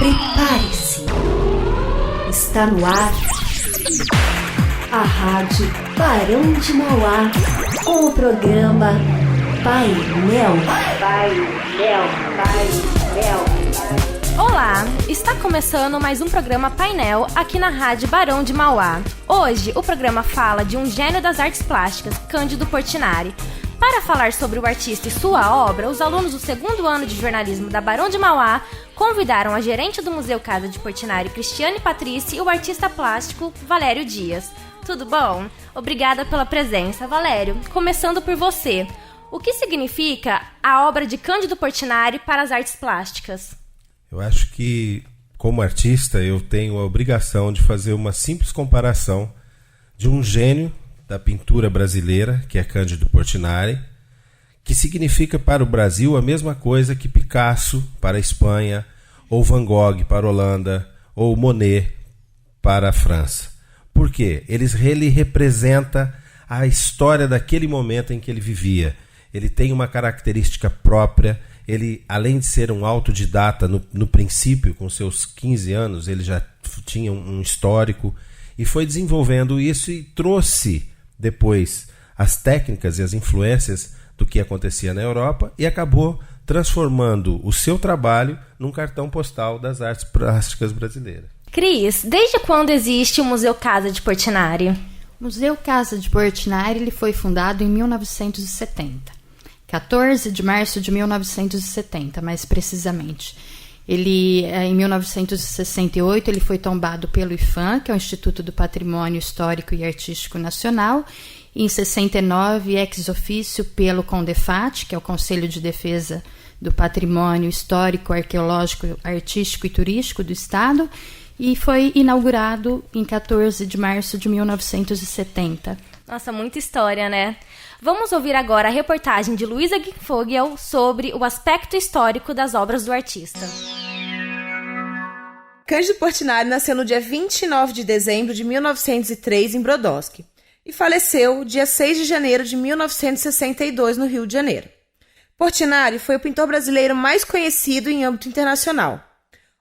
Prepare-se! Está no ar a Rádio Barão de Mauá com o programa Painel. Olá, está começando mais um programa Painel aqui na Rádio Barão de Mauá. Hoje o programa fala de um gênio das artes plásticas, Cândido Portinari. Para falar sobre o artista e sua obra, os alunos do segundo ano de jornalismo da Barão de Mauá convidaram a gerente do Museu Casa de Portinari, Cristiane Patrícia, e o artista plástico Valério Dias. Tudo bom? Obrigada pela presença. Valério, começando por você, o que significa a obra de Cândido Portinari para as artes plásticas? Eu acho que, como artista, eu tenho a obrigação de fazer uma simples comparação de um gênio da pintura brasileira, que é Cândido Portinari, que significa para o Brasil a mesma coisa que Picasso para a Espanha, ou Van Gogh para a Holanda, ou Monet para a França. Por quê? Ele representa a história daquele momento em que ele vivia. Ele tem uma característica própria. Ele, além de ser um autodidata no princípio, com seus 15 anos, ele já tinha um histórico e foi desenvolvendo isso e trouxe depois as técnicas e as influências do que acontecia na Europa e acabou transformando o seu trabalho num cartão postal das artes plásticas brasileiras. Cris, desde quando existe o Museu Casa de Portinari? O Museu Casa de Portinari ele foi fundado em 1970. 14 de março de 1970, mais precisamente. Em 1968, ele foi tombado pelo IPHAN, que é o Instituto do Patrimônio Histórico e Artístico Nacional. Em 69, ex officio pelo CONDEFAT, que é o Conselho de Defesa do Patrimônio Histórico, Arqueológico, Artístico e Turístico do Estado. E foi inaugurado em 14 de março de 1970. Nossa, muita história, né? Vamos ouvir agora a reportagem de Luísa Guinfogel sobre o aspecto histórico das obras do artista. Cândido Portinari nasceu no dia 29 de dezembro de 1903 em Brodowski e faleceu dia 6 de janeiro de 1962 no Rio de Janeiro. Portinari foi o pintor brasileiro mais conhecido em âmbito internacional.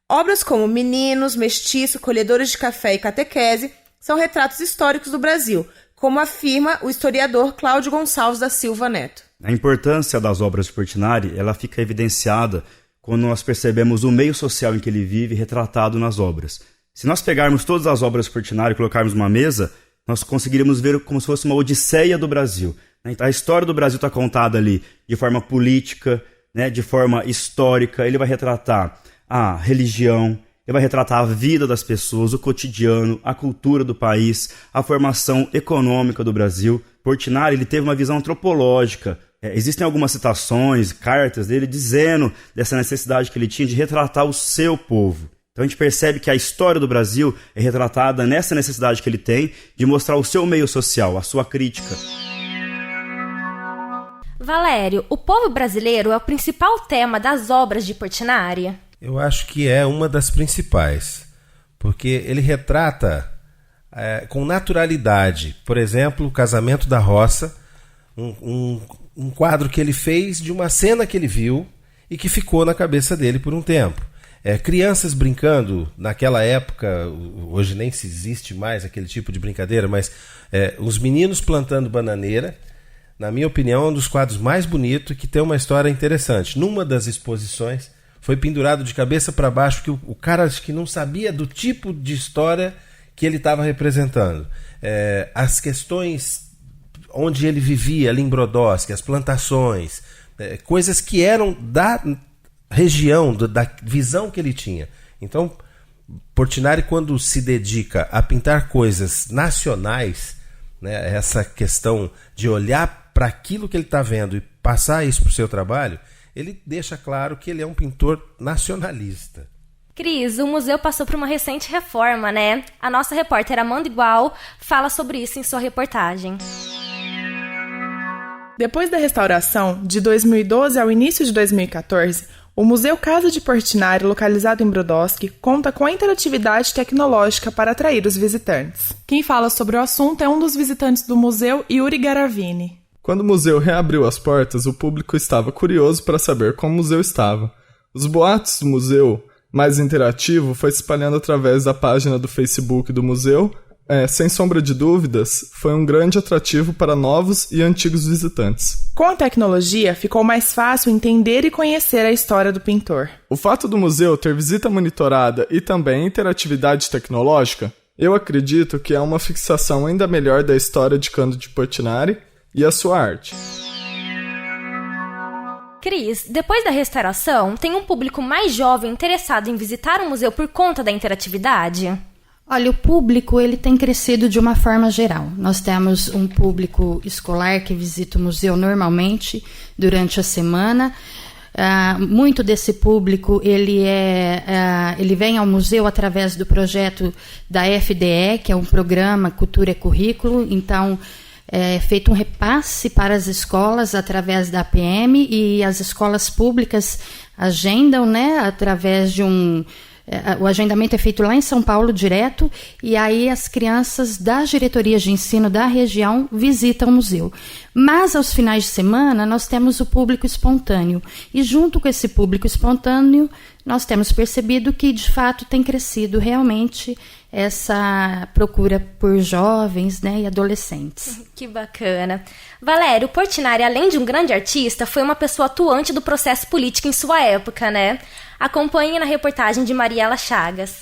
Obras como Meninos, Mestiço, Colhedores de Café e Catequese são retratos históricos do Brasil, como afirma o historiador Cláudio Gonçalves da Silva Neto. A importância das obras de Portinari ela fica evidenciada quando nós percebemos o meio social em que ele vive retratado nas obras. Se nós pegarmos todas as obras de Portinari e colocarmos numa mesa, nós conseguiríamos ver como se fosse uma odisseia do Brasil. A história do Brasil está contada ali de forma política, de forma histórica. Ele vai retratar a religião, ele vai retratar a vida das pessoas, o cotidiano, a cultura do país, a formação econômica do Brasil. Portinari ele teve uma visão antropológica. Existem algumas citações, cartas dele dizendo dessa necessidade que ele tinha de retratar o seu povo. Então a gente percebe que a história do Brasil é retratada nessa necessidade que ele tem de mostrar o seu meio social, a sua crítica. Valério, o povo brasileiro é o principal tema das obras de Portinari? Eu acho que é uma das principais, porque ele retrata com naturalidade, por exemplo, o Casamento da Roça, um quadro que ele fez de uma cena que ele viu e que ficou na cabeça dele por um tempo. Crianças brincando, naquela época, hoje nem se existe mais aquele tipo de brincadeira, mas os meninos plantando bananeira, na minha opinião, é um dos quadros mais bonitos e que tem uma história interessante. Numa das exposições, foi pendurado de cabeça para baixo, que o cara acho que não sabia do tipo de história que ele estava representando. As questões onde ele vivia, ali em Brodowski, as plantações, coisas que eram da região, da visão que ele tinha. Então, Portinari, quando se dedica a pintar coisas nacionais, essa questão de olhar para aquilo que ele está vendo e passar isso para o seu trabalho, ele deixa claro que ele é um pintor nacionalista. Cris, o museu passou por uma recente reforma, né? A nossa repórter Amanda Igual fala sobre isso em sua reportagem. Depois da restauração, de 2012 ao início de 2014, o Museu Casa de Portinari, localizado em Brodowski, conta com a interatividade tecnológica para atrair os visitantes. Quem fala sobre o assunto é um dos visitantes do museu, Yuri Garavini. Quando o museu reabriu as portas, o público estava curioso para saber como o museu estava. Os boatos do museu mais interativo foi se espalhando através da página do Facebook do museu. Sem sombra de dúvidas, foi um grande atrativo para novos e antigos visitantes. Com a tecnologia, ficou mais fácil entender e conhecer a história do pintor. O fato do museu ter visita monitorada e também interatividade tecnológica, eu acredito que é uma fixação ainda melhor da história de Cândido Portinari e a sua arte. Cris, depois da restauração, tem um público mais jovem interessado em visitar o museu por conta da interatividade? Olha, o público ele tem crescido de uma forma geral. Nós temos um público escolar que visita o museu normalmente durante a semana. Muito desse público ele vem ao museu através do projeto da FDE, que é um programa Cultura e Currículo. Então, é feito um repasse para as escolas através da APM e as escolas públicas agendam, né, através de o agendamento é feito lá em São Paulo direto, e aí as crianças das diretorias de ensino da região visitam o museu. Mas aos finais de semana nós temos o público espontâneo, e junto com esse público espontâneo nós temos percebido que de fato tem crescido realmente essa procura por jovens, né, e adolescentes. Que bacana. Valério, Portinari, além de um grande artista, foi uma pessoa atuante do processo político em sua época, né? Acompanhe na reportagem de Mariela Chagas.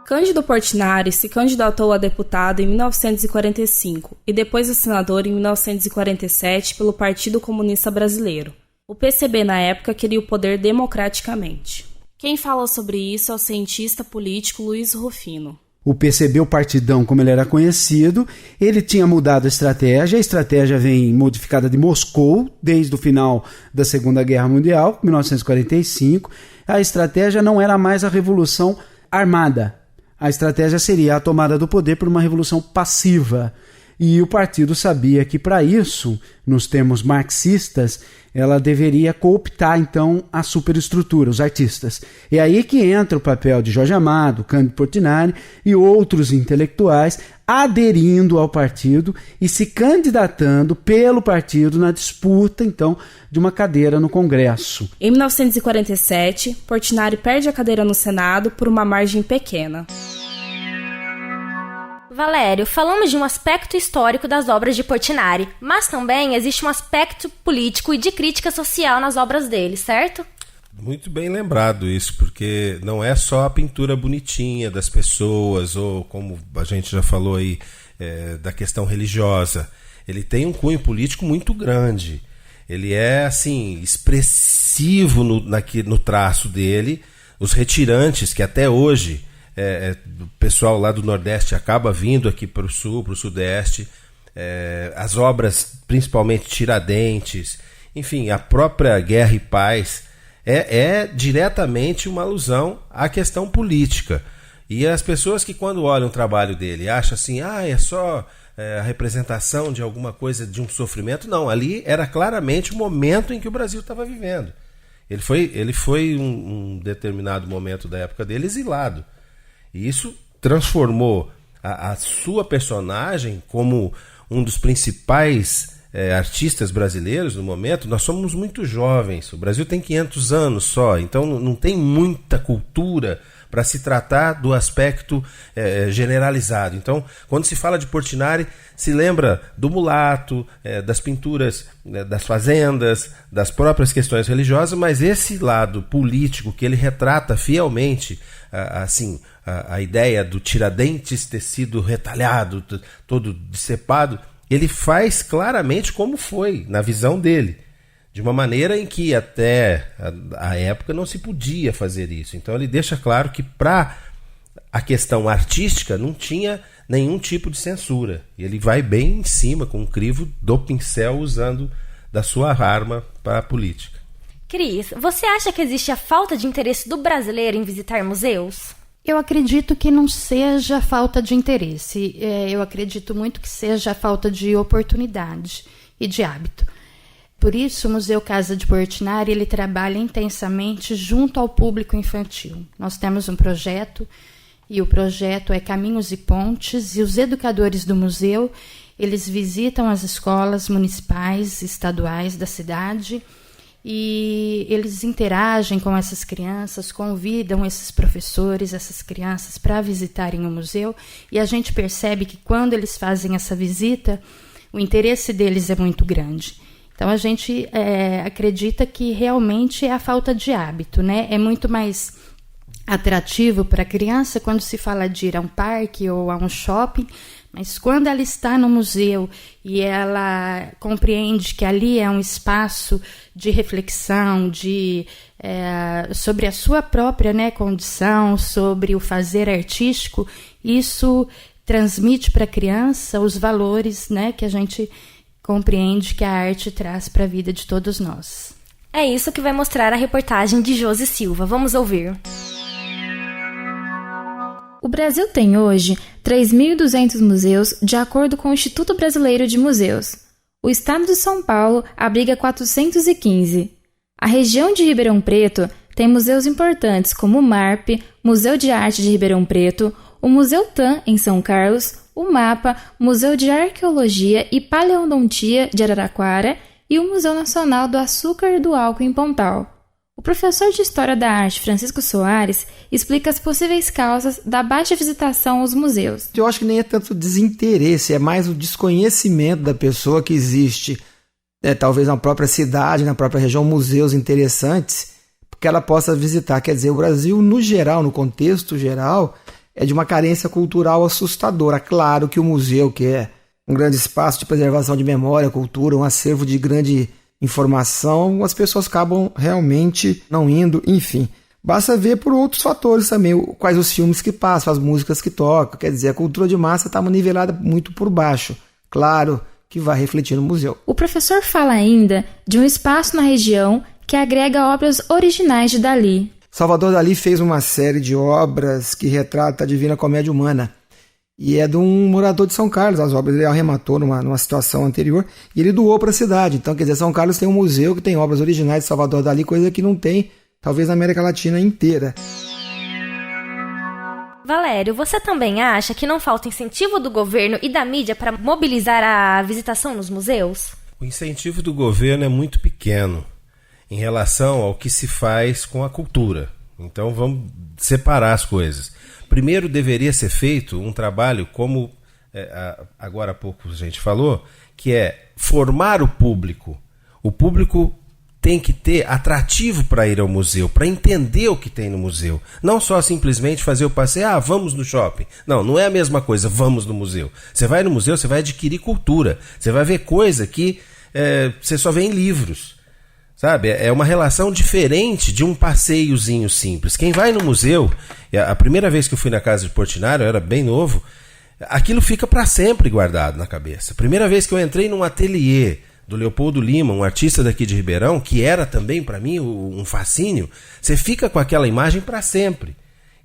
Cândido Portinari se candidatou a deputado em 1945 e depois a senador em 1947 pelo Partido Comunista Brasileiro. O PCB na época queria o poder democraticamente. Quem fala sobre isso é o cientista político Luiz Rufino. O PCB, o Partidão, como ele era conhecido, ele tinha mudado a estratégia vem modificada de Moscou, desde o final da Segunda Guerra Mundial, 1945. A estratégia não era mais a revolução armada, a estratégia seria a tomada do poder por uma revolução passiva. E o partido sabia que para isso, nos termos marxistas, ela deveria cooptar então a superestrutura, os artistas. É aí que entra o papel de Jorge Amado, Cândido Portinari e outros intelectuais aderindo ao partido e se candidatando pelo partido na disputa então de uma cadeira no Congresso. Em 1947, Portinari perde a cadeira no Senado por uma margem pequena. Valério, falamos de um aspecto histórico das obras de Portinari, mas também existe um aspecto político e de crítica social nas obras dele, certo? Muito bem lembrado isso, porque não é só a pintura bonitinha das pessoas, ou como a gente já falou aí, da questão religiosa. Ele tem um cunho político muito grande. Ele é, assim, expressivo no traço dele. Os retirantes, que até hoje o pessoal lá do Nordeste acaba vindo aqui para o Sul, para o Sudeste, as obras, principalmente Tiradentes, enfim, a própria Guerra e Paz, é diretamente uma alusão à questão política. E as pessoas que quando olham o trabalho dele acham assim, é só a representação de alguma coisa, de um sofrimento. Não, ali era claramente o momento em que o Brasil estava vivendo. Ele foi um determinado momento da época dele exilado. E isso transformou a sua personagem como um dos principais artistas brasileiros no momento. Nós somos muito jovens, o Brasil tem 500 anos só, então não tem muita cultura para se tratar do aspecto generalizado. Então, quando se fala de Portinari, se lembra do mulato, das pinturas das fazendas, das próprias questões religiosas, mas esse lado político que ele retrata fielmente, assim, a ideia do Tiradentes ter sido retalhado, todo decepado, ele faz claramente como foi, na visão dele, de uma maneira em que até a época não se podia fazer isso. Então ele deixa claro que para a questão artística não tinha nenhum tipo de censura. E ele vai bem em cima com o crivo do pincel, usando da sua arma para a política. Cris, você acha que existe a falta de interesse do brasileiro em visitar museus? Eu acredito que não seja falta de interesse. Eu acredito muito que seja falta de oportunidade e de hábito. Por isso, o Museu Casa de Portinari ele trabalha intensamente junto ao público infantil. Nós temos um projeto, e o projeto é Caminhos e Pontes, e os educadores do museu, eles visitam as escolas municipais, estaduais da cidade, e eles interagem com essas crianças, convidam esses professores, essas crianças para visitarem o museu, e a gente percebe que quando eles fazem essa visita, o interesse deles é muito grande. Então a gente acredita que realmente é a falta de hábito, né? É muito mais atrativo para a criança quando se fala de ir a um parque ou a um shopping, mas quando ela está no museu e ela compreende que ali é um espaço de reflexão, sobre a sua própria, né, condição, sobre o fazer artístico, isso transmite para a criança os valores, né, que a gente compreende que a arte traz para a vida de todos nós. É isso que vai mostrar a reportagem de Josi Silva. Vamos ouvir. O Brasil tem hoje 3.200 museus, de acordo com o Instituto Brasileiro de Museus. O estado de São Paulo abriga 415. A região de Ribeirão Preto tem museus importantes como o MARP, Museu de Arte de Ribeirão Preto, o Museu TAM, em São Carlos, o MAPA, Museu de Arqueologia e Paleodontia de Araraquara e o Museu Nacional do Açúcar e do Álcool em Pontal. O professor de História da Arte, Francisco Soares, explica as possíveis causas da baixa visitação aos museus. Eu acho que nem é tanto desinteresse, é mais o desconhecimento da pessoa que existe, talvez na própria cidade, na própria região, museus interessantes, porque ela possa visitar. Quer dizer, o Brasil, no geral, no contexto geral, é de uma carência cultural assustadora. Claro que o museu, que é um grande espaço de preservação de memória, cultura, um acervo de grande informação, as pessoas acabam realmente não indo, enfim. Basta ver por outros fatores também, quais os filmes que passam, as músicas que tocam. Quer dizer, a cultura de massa está nivelada muito por baixo. Claro que vai refletir no museu. O professor fala ainda de um espaço na região que agrega obras originais de Dalí. Salvador Dalí fez uma série de obras que retrata a Divina Comédia Humana. E é de um morador de São Carlos. As obras ele arrematou numa situação anterior e ele doou para a cidade. Então, quer dizer, São Carlos tem um museu que tem obras originais de Salvador Dalí, coisa que não tem, talvez, na América Latina inteira. Valério, você também acha que não falta incentivo do governo e da mídia para mobilizar a visitação nos museus? O incentivo do governo é muito pequeno em relação ao que se faz com a cultura. Então, vamos separar as coisas. Primeiro, deveria ser feito um trabalho, como agora há pouco a gente falou, que é formar o público. O público tem que ter atrativo para ir ao museu, para entender o que tem no museu. Não só simplesmente fazer o passeio, vamos no shopping. Não, não é a mesma coisa, vamos no museu. Você vai no museu, você vai adquirir cultura. Você vai ver coisa que você só vê em livros. Sabe, é uma relação diferente de um passeiozinho simples. Quem vai no museu, a primeira vez que eu fui na casa de Portinari, eu era bem novo, aquilo fica para sempre guardado na cabeça. A primeira vez que eu entrei num ateliê do Leopoldo Lima, um artista daqui de Ribeirão, que era também para mim um fascínio, você fica com aquela imagem para sempre.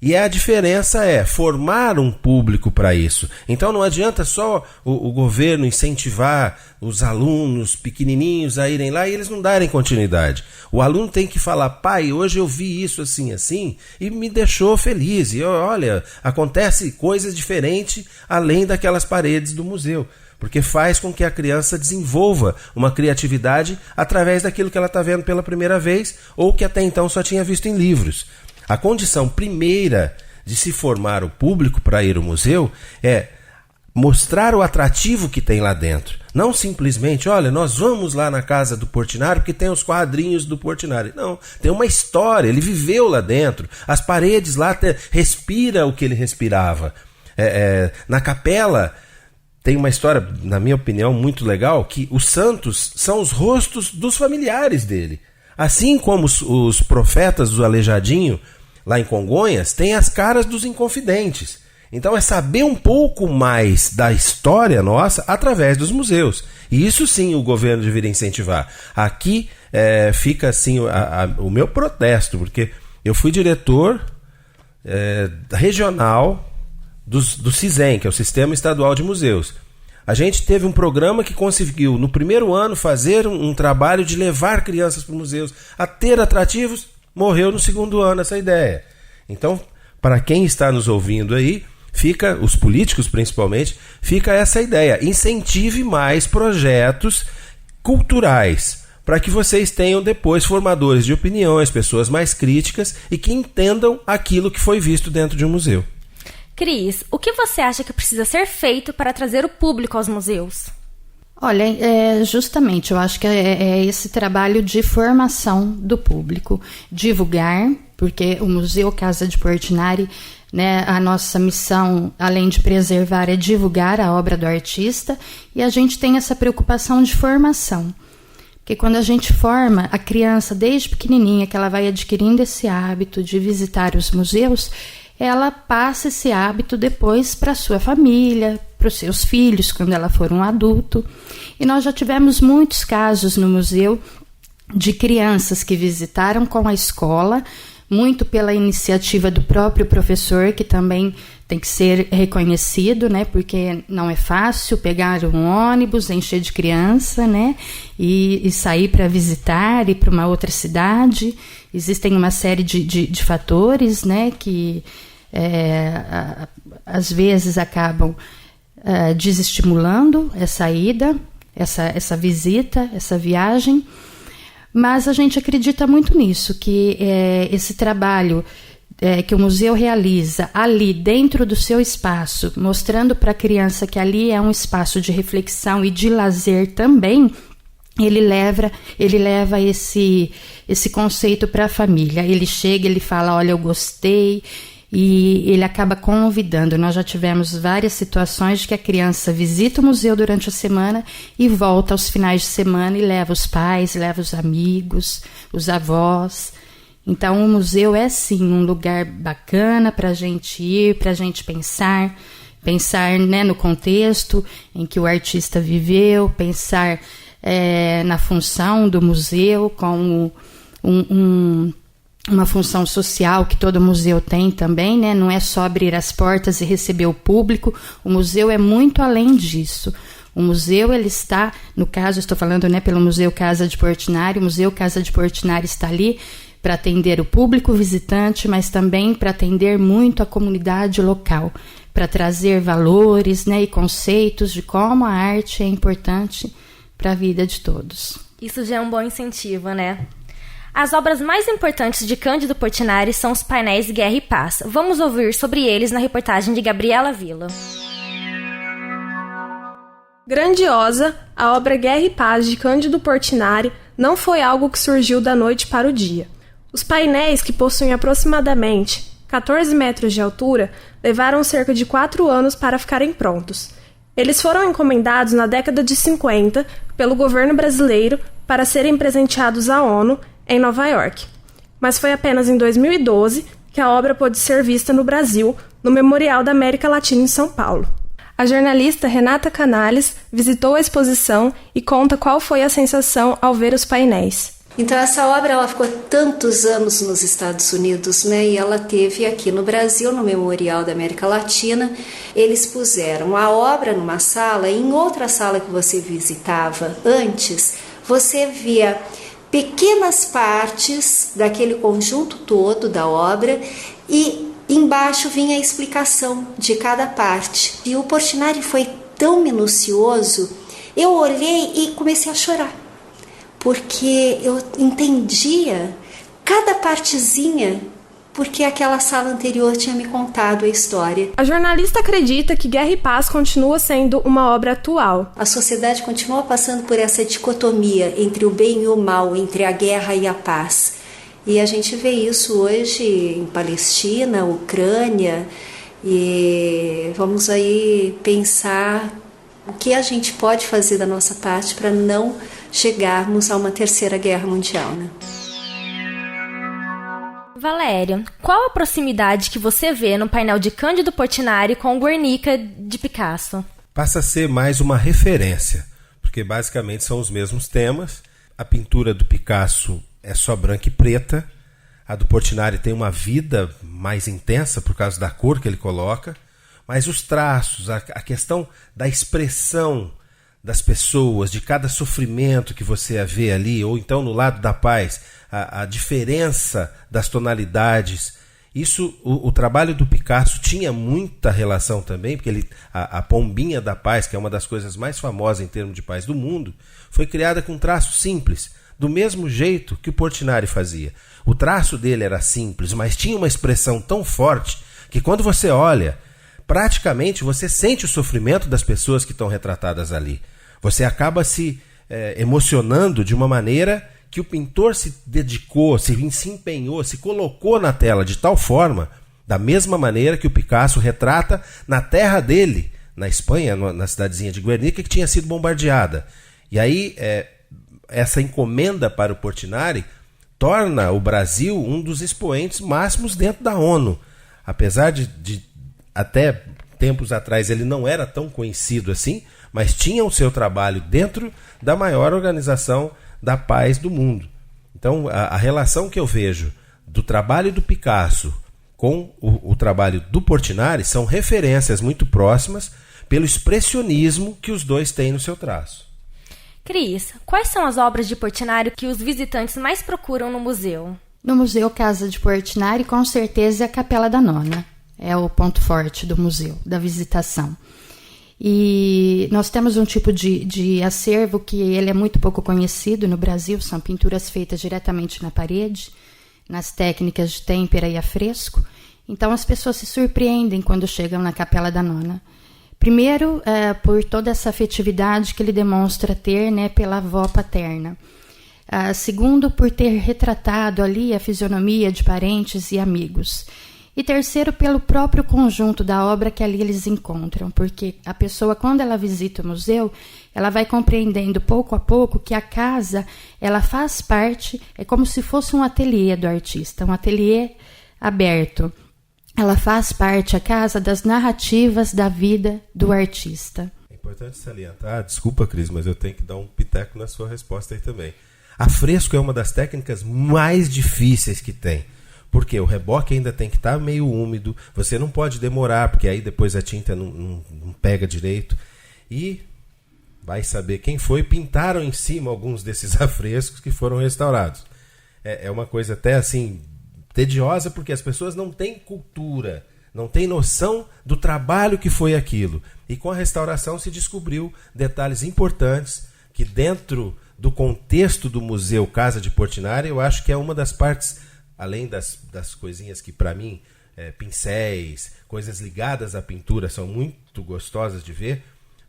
E a diferença é formar um público para isso. Então não adianta só o governo incentivar os alunos pequenininhos a irem lá e eles não darem continuidade. O aluno tem que falar, pai, hoje eu vi isso assim, assim, e me deixou feliz. E olha, acontece coisas diferentes além daquelas paredes do museu. Porque faz com que a criança desenvolva uma criatividade através daquilo que ela está vendo pela primeira vez ou que até então só tinha visto em livros. A condição primeira de se formar o público para ir ao museu é mostrar o atrativo que tem lá dentro. Não simplesmente, olha, nós vamos lá na casa do Portinari porque tem os quadrinhos do Portinari. Não, tem uma história, ele viveu lá dentro. As paredes lá respira o que ele respirava. Na capela tem uma história, na minha opinião, muito legal, que os santos são os rostos dos familiares dele. Assim como os profetas do Aleijadinho, lá em Congonhas, têm as caras dos inconfidentes. Então é saber um pouco mais da história nossa através dos museus. E isso sim o governo deveria incentivar. Aqui fica assim o meu protesto, porque eu fui diretor regional do CISEM, que é o Sistema Estadual de Museus. A gente teve um programa que conseguiu, no primeiro ano, fazer um trabalho de levar crianças para os museus a ter atrativos. Morreu no segundo ano essa ideia. Então, para quem está nos ouvindo aí, fica, os políticos principalmente, fica essa ideia. Incentive mais projetos culturais. para que vocês tenham depois formadores de opiniões, pessoas mais críticas e que entendam aquilo que foi visto dentro de um museu. Cris, o que você acha que precisa ser feito para trazer o público aos museus? Olha, justamente, eu acho que é esse trabalho de formação do público, divulgar, porque o Museu Casa de Portinari, né, a nossa missão, além de preservar, é divulgar a obra do artista, e a gente tem essa preocupação de formação. Porque quando a gente forma a criança desde pequenininha, que ela vai adquirindo esse hábito de visitar os museus, ela passa esse hábito depois para a sua família, para os seus filhos, quando ela for um adulto. E nós já tivemos muitos casos no museu de crianças que visitaram com a escola, muito pela iniciativa do próprio professor, que também tem que ser reconhecido, né? Porque não é fácil pegar um ônibus, encher de criança, né? E sair para visitar, ir para uma outra cidade. Existem uma série de fatores, né? Que às vezes acabam desestimulando essa ida, essa visita, essa viagem. Mas a gente acredita muito nisso, que esse trabalho que o museu realiza ali dentro do seu espaço, mostrando para a criança que ali é um espaço de reflexão e de lazer também, ele leva esse conceito para a família. Ele chega, ele fala, olha, eu gostei, e ele acaba convidando. Nós já tivemos várias situações de que a criança visita o museu durante a semana e volta aos finais de semana e leva os pais, leva os amigos, os avós. Então o museu é sim um lugar bacana para a gente ir, para a gente pensar, né, no contexto em que o artista viveu, pensar na função do museu como uma função social que todo museu tem também, né? Não é só abrir as portas e receber o público. O museu é muito além disso. O museu, ele está, no caso, estou falando, né, pelo Museu Casa de Portinari, o Museu Casa de Portinari está ali para atender o público visitante, mas também para atender muito a comunidade local, para trazer valores, né, e conceitos de como a arte é importante para a vida de todos. Isso já é um bom incentivo, né? As obras mais importantes de Cândido Portinari são os painéis Guerra e Paz. Vamos ouvir sobre eles na reportagem de Gabriela Vila. Grandiosa, a obra Guerra e Paz de Cândido Portinari não foi algo que surgiu da noite para o dia. Os painéis, que possuem aproximadamente 14 metros de altura, levaram cerca de 4 anos para ficarem prontos. Eles foram encomendados na década de 50 pelo governo brasileiro para serem presenteados à ONU em Nova York. Mas foi apenas em 2012 que a obra pôde ser vista no Brasil, no Memorial da América Latina em São Paulo. A jornalista Renata Canales visitou a exposição e conta qual foi a sensação ao ver os painéis. Então essa obra ela ficou tantos anos nos Estados Unidos, né? E ela teve aqui no Brasil, no Memorial da América Latina. Eles puseram a obra numa sala, e em outra sala que você visitava antes, você via pequenas partes daquele conjunto todo da obra e embaixo vinha a explicação de cada parte. E o Portinari foi tão minucioso, eu olhei e comecei a chorar, porque eu entendia cada partezinha, porque aquela sala anterior tinha me contado a história. A jornalista acredita que Guerra e Paz continua sendo uma obra atual. A sociedade continua passando por essa dicotomia entre o bem e o mal, entre a guerra e a paz. E a gente vê isso hoje em Palestina, Ucrânia, e vamos aí pensar o que a gente pode fazer da nossa parte para não chegarmos a uma terceira guerra mundial, né? Valéria, qual a proximidade que você vê no painel de Cândido Portinari com o Guernica de Picasso? Passa a ser mais uma referência, porque basicamente são os mesmos temas. A pintura do Picasso é só branca e preta, a do Portinari tem uma vida mais intensa por causa da cor que ele coloca, mas os traços, a questão da expressão das pessoas, de cada sofrimento que você vê ali, ou então no lado da paz, a diferença das tonalidades, isso, o trabalho do Picasso tinha muita relação também, porque a Pombinha da Paz, que é uma das coisas mais famosas em termos de paz do mundo, foi criada com traços simples, do mesmo jeito que o Portinari fazia. O traço dele era simples, mas tinha uma expressão tão forte que quando você olha, praticamente você sente o sofrimento das pessoas que estão retratadas ali. Você acaba se emocionando de uma maneira que o pintor se dedicou, se empenhou, se colocou na tela de tal forma, da mesma maneira que o Picasso retrata na terra dele, na Espanha, na cidadezinha de Guernica, que tinha sido bombardeada. E aí, essa encomenda para o Portinari torna o Brasil um dos expoentes máximos dentro da ONU. Apesar de até tempos atrás ele não era tão conhecido assim, mas tinha o seu trabalho dentro da maior organização da paz do mundo. Então, a relação que eu vejo do trabalho do Picasso com o trabalho do Portinari são referências muito próximas pelo expressionismo que os dois têm no seu traço. Cris, quais são as obras de Portinari que os visitantes mais procuram no museu? No Museu Casa de Portinari, com certeza, é a Capela da Nona. É o ponto forte do museu, da visitação. E nós temos um tipo de acervo que ele é muito pouco conhecido no Brasil, são pinturas feitas diretamente na parede, nas técnicas de têmpera e afresco. Então as pessoas se surpreendem quando chegam na Capela da Nona. Primeiro, por toda essa afetividade que ele demonstra ter, né, pela avó paterna. Segundo, por ter retratado ali a fisionomia de parentes e amigos. E terceiro, pelo próprio conjunto da obra que ali eles encontram, porque a pessoa, quando ela visita o museu, ela vai compreendendo pouco a pouco que a casa, ela faz parte, é como se fosse um ateliê do artista, um ateliê aberto. Ela faz parte, a casa, das narrativas da vida do artista. É importante salientar, desculpa, Cris, mas eu tenho que dar um piteco na sua resposta aí também. Afresco é uma das técnicas mais difíceis que tem. Porque o reboque ainda tem que estar meio úmido, você não pode demorar, porque aí depois a tinta não pega direito. E vai saber quem foi, pintaram em cima alguns desses afrescos que foram restaurados. É uma coisa até assim tediosa, porque as pessoas não têm cultura, não têm noção do trabalho que foi aquilo. E com a restauração se descobriu detalhes importantes que dentro do contexto do Museu Casa de Portinari, eu acho que é uma das partes, além das coisinhas que para mim, pincéis, coisas ligadas à pintura são muito gostosas de ver,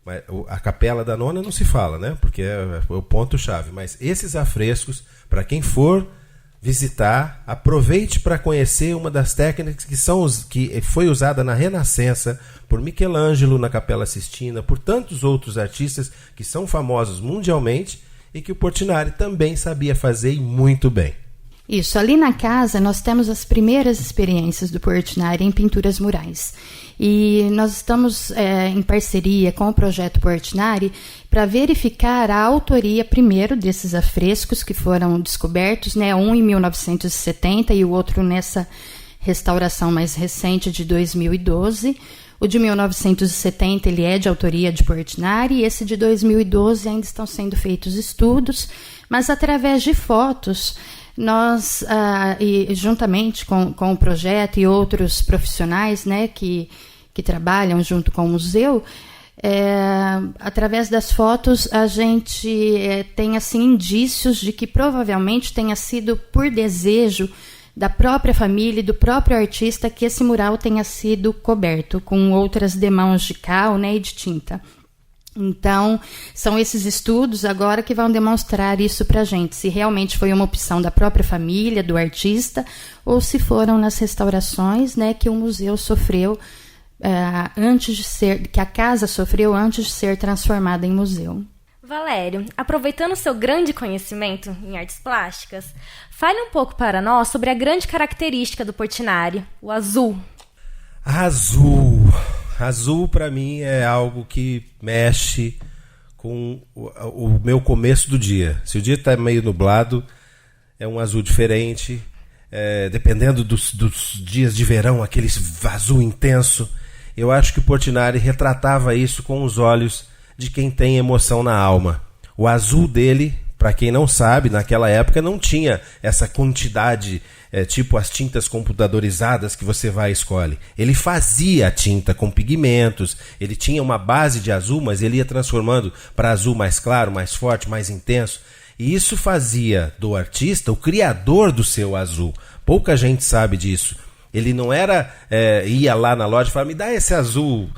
mas a Capela da Nona não se fala, né? Porque é o ponto-chave. Mas esses afrescos, para quem for visitar, aproveite para conhecer uma das técnicas que foi usada na Renascença por Michelangelo na Capela Sistina, por tantos outros artistas que são famosos mundialmente e que o Portinari também sabia fazer e muito bem. Isso, ali na casa nós temos as primeiras experiências do Portinari em pinturas murais. E nós estamos em parceria com o Projeto Portinari para verificar a autoria primeiro desses afrescos que foram descobertos, né, um em 1970 e o outro nessa restauração mais recente de 2012. O de 1970 ele é de autoria de Portinari e esse de 2012 ainda estão sendo feitos estudos, mas através de fotos nós, e juntamente com o projeto e outros profissionais, né, que trabalham junto com o museu, através das fotos a gente tem assim, indícios de que provavelmente tenha sido por desejo da própria família e do próprio artista que esse mural tenha sido coberto com outras demãos de cal, né, e de tinta. Então, são esses estudos agora que vão demonstrar isso para a gente, se realmente foi uma opção da própria família, do artista, ou se foram nas restaurações, né, que o museu sofreu que a casa sofreu antes de ser transformada em museu. Valério, aproveitando o seu grande conhecimento em artes plásticas, fale um pouco para nós sobre a grande característica do Portinari, o azul. Azul, para mim, é algo que mexe com o meu começo do dia. Se o dia está meio nublado, é um azul diferente. Dependendo dos dias de verão, aquele azul intenso. Eu acho que o Portinari retratava isso com os olhos de quem tem emoção na alma. O azul dele, para quem não sabe, naquela época não tinha essa quantidade, tipo as tintas computadorizadas que você vai e escolhe. Ele fazia a tinta com pigmentos, ele tinha uma base de azul, mas ele ia transformando para azul mais claro, mais forte, mais intenso. E isso fazia do artista o criador do seu azul. Pouca gente sabe disso. Ele não era, ia lá na loja e falava, me dá esse azul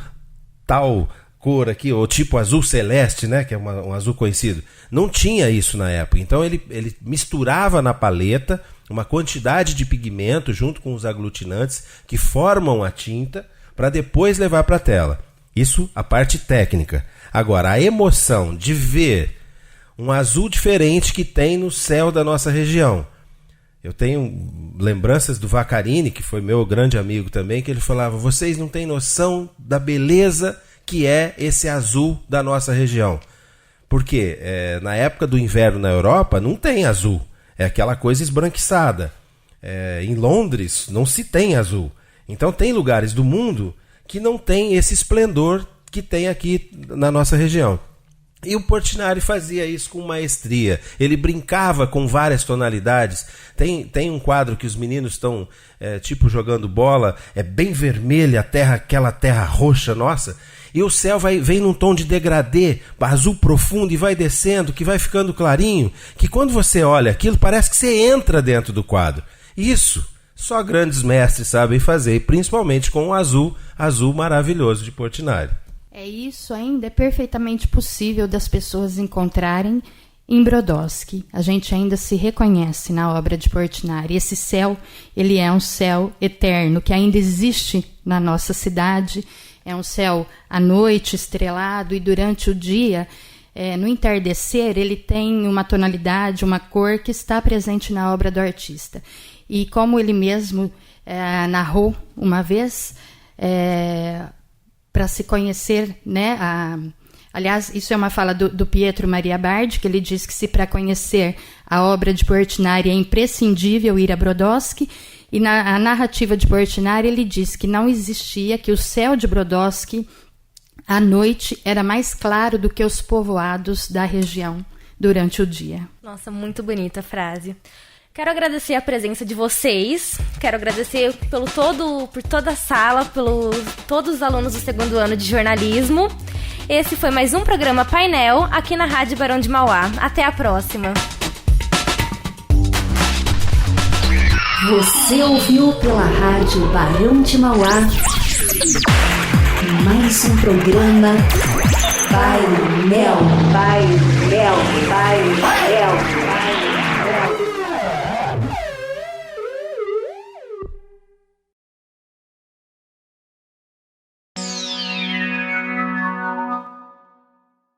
tal cor aqui, ou tipo azul celeste, né, que é um azul conhecido. Não tinha isso na época. Então ele misturava na paleta uma quantidade de pigmento junto com os aglutinantes que formam a tinta para depois levar para a tela. Isso a parte técnica. Agora, a emoção de ver um azul diferente que tem no céu da nossa região. Eu tenho lembranças do Vacarini, que foi meu grande amigo também, que ele falava, vocês não têm noção da beleza que é esse azul da nossa região. Porque na época do inverno na Europa não tem azul, é aquela coisa esbranquiçada. Em Londres não se tem azul. Então tem lugares do mundo que não tem esse esplendor que tem aqui na nossa região. E o Portinari fazia isso com maestria. Ele brincava com várias tonalidades. Tem um quadro que os meninos estão tipo jogando bola, é bem vermelha a terra, aquela terra roxa nossa, e o céu vem num tom de degradê, azul profundo, e vai descendo, que vai ficando clarinho, que quando você olha aquilo parece que você entra dentro do quadro. Isso só grandes mestres sabem fazer, e principalmente com o azul maravilhoso de Portinari. Isso ainda é perfeitamente possível das pessoas encontrarem em Brodowski. A gente ainda se reconhece na obra de Portinari. Esse céu, ele é um céu eterno, que ainda existe na nossa cidade. É um céu à noite estrelado, e durante o dia, no entardecer, ele tem uma tonalidade, uma cor que está presente na obra do artista. E como ele mesmo narrou uma vez, para se conhecer, né? Aliás, isso é uma fala do Pietro Maria Bardi, que ele diz que se para conhecer a obra de Portinari é imprescindível ir a Brodowski, e na narrativa de Portinari ele diz que não existia, que o céu de Brodowski à noite era mais claro do que os povoados da região durante o dia. Nossa, muito bonita a frase. Quero agradecer a presença de vocês, quero agradecer por toda a sala, todos os alunos do segundo ano de jornalismo. Esse foi mais um programa Painel aqui na Rádio Barão de Mauá. Até a próxima. Você ouviu pela Rádio Barão de Mauá mais um programa Painel.